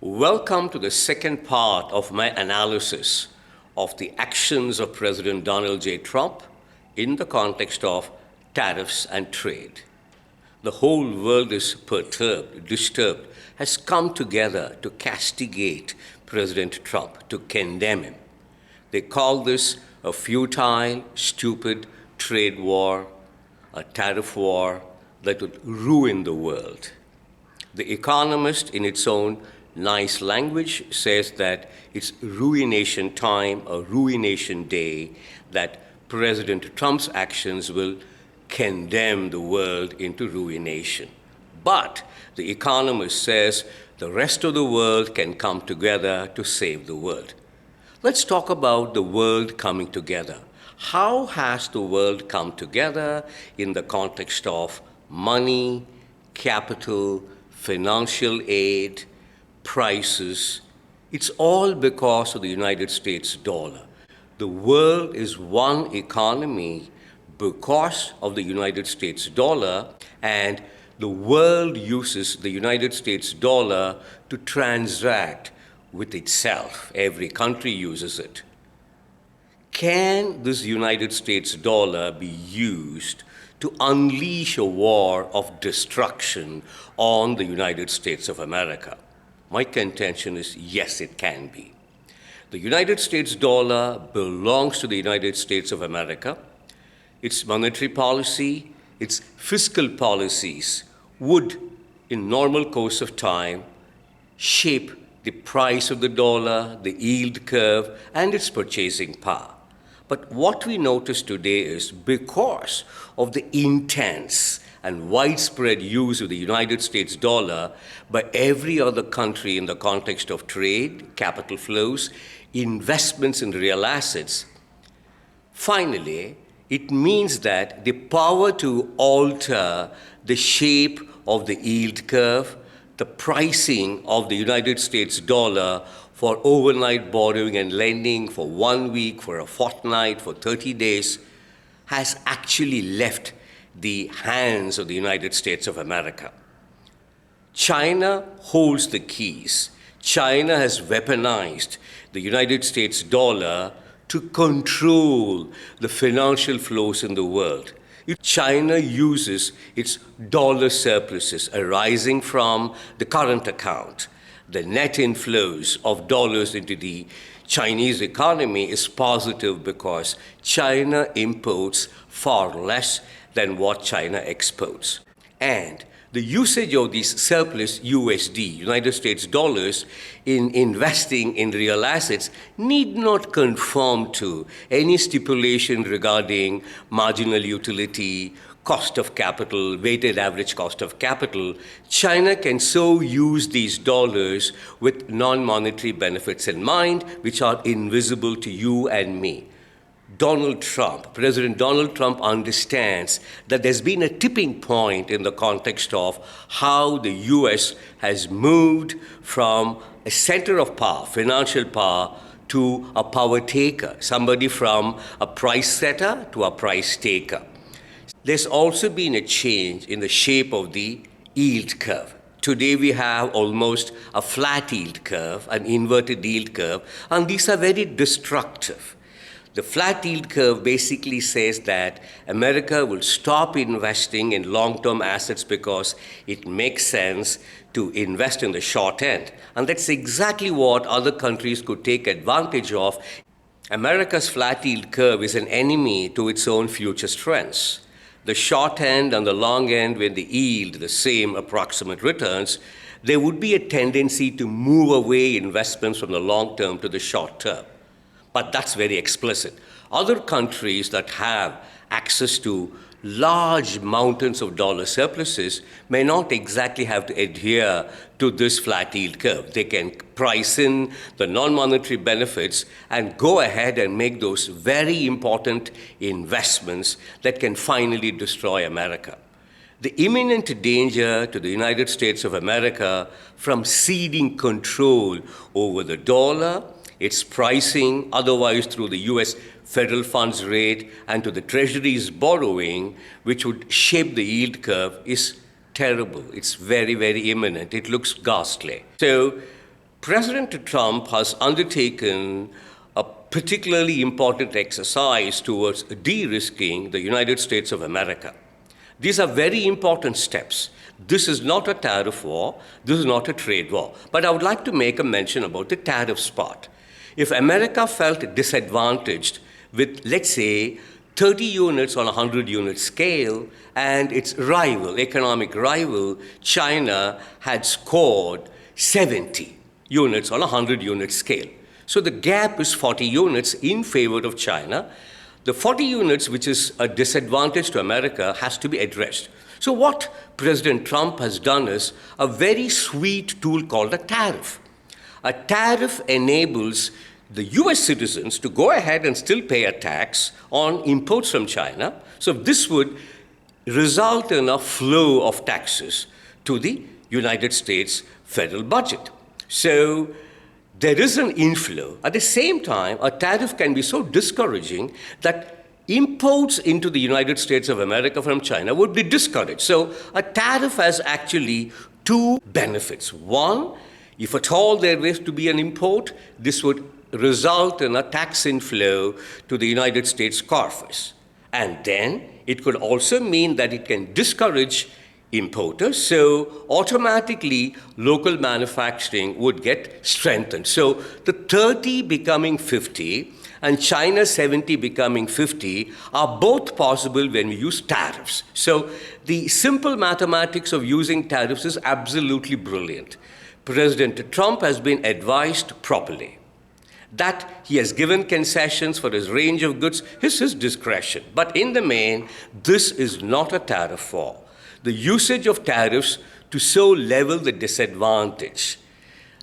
Welcome to the second part of my analysis of the actions of President Donald J. Trump in the context of tariffs and trade. The whole world is perturbed, disturbed, has come together to castigate President Trump, to condemn him. They call this a futile, stupid trade war, a tariff war that would ruin the world. The Economist, in its own nice language, says that it's ruination time, a ruination day, that President Trump's actions will condemn the world into ruination. But the Economist says the rest of the world can come together to save the world. Let's talk about the world coming together. How has the world come together in the context of money, capital, financial aid, prices? It's all because of the United States dollar. The world is one economy because of the United States dollar, and the world uses the United States dollar to transact with itself. Every country uses it. Can this United States dollar be used to unleash a war of destruction on the United States of America? My contention is yes, it can be. The United States dollar belongs to the United States of America. Its monetary policy, its fiscal policies would, in normal course of time, shape the price of the dollar, the yield curve, and its purchasing power. But what we notice today is because of the intense and widespread use of the United States dollar by every other country in the context of trade, capital flows, investments in real assets, finally, it means that the power to alter the shape of the yield curve, the pricing of the United States dollar for overnight borrowing and lending for 1 week, for a fortnight, for 30 days, has actually left the hands of the United States of America. China holds the keys. China has weaponized the United States dollar to control the financial flows in the world. China uses its dollar surpluses arising from the current account. The net inflows of dollars into the Chinese economy is positive because China imports far less than what China exports. And the usage of these surplus USD, United States dollars, in investing in real assets need not conform to any stipulation regarding marginal utility, cost of capital, weighted average cost of capital. China can so use these dollars with non-monetary benefits in mind, which are invisible to you and me. President Donald Trump understands that there's been a tipping point in the context of how the US has moved from a center of power, financial power, to a power taker, somebody from a price setter to a price taker. There's also been a change in the shape of the yield curve. Today we have almost a flat yield curve, an inverted yield curve, and these are very destructive. The flat yield curve basically says that America will stop investing in long-term assets because it makes sense to invest in the short end. And that's exactly what other countries could take advantage of. America's flat yield curve is an enemy to its own future strengths. The short end and the long end, when they yield the same approximate returns, there would be a tendency to move away investments from the long term to the short term. But that's very explicit. Other countries that have access to large mountains of dollar surpluses may not exactly have to adhere to this flat yield curve. They can price in the non-monetary benefits and go ahead and make those very important investments that can finally destroy America. The imminent danger to the United States of America from ceding control over the dollar, its pricing, otherwise through the US federal funds rate, and to the Treasury's borrowing, which would shape the yield curve, is terrible. It's very, very imminent. It looks ghastly. So President Trump has undertaken a particularly important exercise towards de-risking the United States of America. These are very important steps. This is not a tariff war, this is not a trade war. But I would like to make a mention about the tariffs part. If America felt disadvantaged with, let's say, 30 units on a 100 unit scale, and its rival, economic rival, China, had scored 70 units on a 100 unit scale. So the gap is 40 units in favor of China. The 40 units, which is a disadvantage to America, has to be addressed. So what President Trump has done is a very sweet tool called a tariff. A tariff enables the US citizens to go ahead and still pay a tax on imports from China. So this would result in a flow of taxes to the United States federal budget. So there is an inflow. At the same time, a tariff can be so discouraging that imports into the United States of America from China would be discouraged. So a tariff has actually two benefits. One, if at all there is to be an import, this would result in a tax inflow to the United States coffers. And then it could also mean that it can discourage importers, so automatically local manufacturing would get strengthened. So the 30 becoming 50 and China 70 becoming 50 are both possible when we use tariffs. So the simple mathematics of using tariffs is absolutely brilliant. President Trump has been advised properly that he has given concessions for his range of goods, his discretion. But in the main, this is not a tariff war. The usage of tariffs to so level the disadvantage,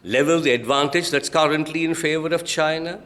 level the advantage that's currently in favor of China,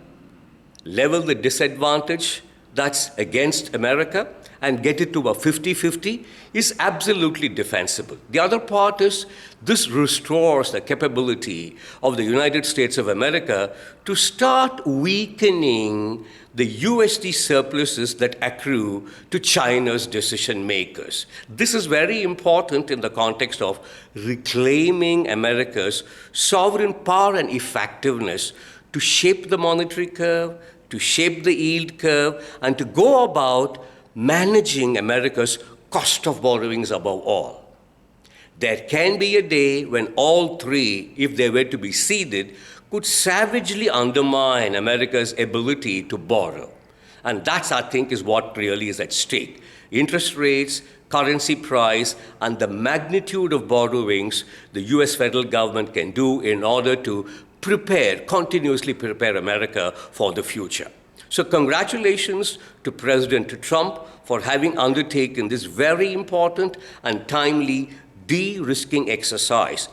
level the disadvantage that's against America, and get it to a 50-50 is absolutely defensible. The other part is this restores the capability of the United States of America to start weakening the USD surpluses that accrue to China's decision makers. This is very important in the context of reclaiming America's sovereign power and effectiveness to shape the monetary curve, to shape the yield curve, and to go about managing America's cost of borrowings above all. There can be a day when all three, if they were to be ceded, could savagely undermine America's ability to borrow. And that's, I think, is what really is at stake. Interest rates, currency price, and the magnitude of borrowings the US federal government can do in order to continuously prepare America for the future. So congratulations to President Trump for having undertaken this very important and timely de-risking exercise.